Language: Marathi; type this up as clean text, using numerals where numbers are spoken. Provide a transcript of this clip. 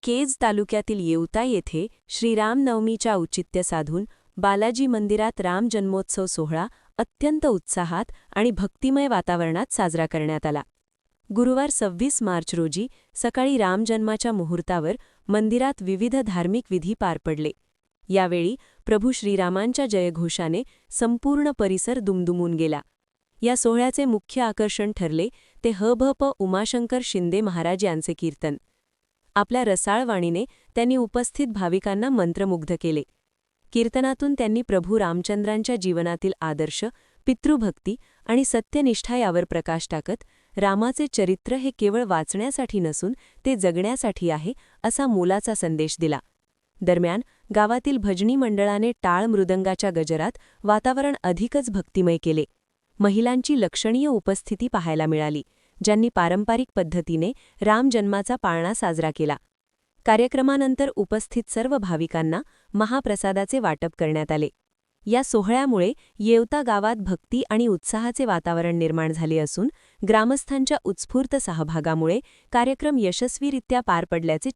केज तालुक्यातील येवता येथे श्रीरामनवमीच्या औचित्य साधून बालाजी मंदिरात राम जन्मोत्सव सोहळा अत्यंत उत्साहात आणि भक्तिमय वातावरणात साजरा करण्यात आला. गुरुवार 26 मार्च रोजी सकाळी रामजन्माच्या मुहूर्तावर मंदिरात विविध धार्मिक विधी पार पडले. यावेळी प्रभू श्रीरामांच्या जयघोषाने संपूर्ण परिसर दुमदुमून गेला. या सोहळ्याचे मुख्य आकर्षण ठरले ते ह.भ.प. उमाशंकर शिंदे महाराज यांचे कीर्तन. आपल्या रसाळ वाणीने त्यांनी उपस्थित भाविकांना मंत्रमुग्ध केले. कीर्तनातून त्यांनी प्रभू रामचंद्रांच्या जीवनातील आदर्श, पितृभक्ती आणि सत्यनिष्ठा यावर प्रकाश टाकत रामाचे चरित्र हे केवळ वाचण्यासाठी नसून ते जगण्यासाठी आहे असा मोलाचा संदेश दिला. दरम्यान गावातील भजनी मंडळाने टाळ मृदंगाच्या गजरात वातावरण अधिकच भक्तिमय केले. महिलांची लक्षणीय उपस्थिती पाहायला मिळाली, ज्यांनी पारंपरिक पद्धतीने रामजन्माचा पाळणा साजरा केला. कार्यक्रमानंतर उपस्थित सर्व भाविकांना महाप्रसादाचे वाटप करण्यात आले. या सोहळ्यामुळे येवता गावात भक्ती आणि उत्साहाचे वातावरण निर्माण झाले असून ग्रामस्थांच्या उत्स्फूर्त सहभागामुळे कार्यक्रम यशस्वीरित्या पार पडल्याचे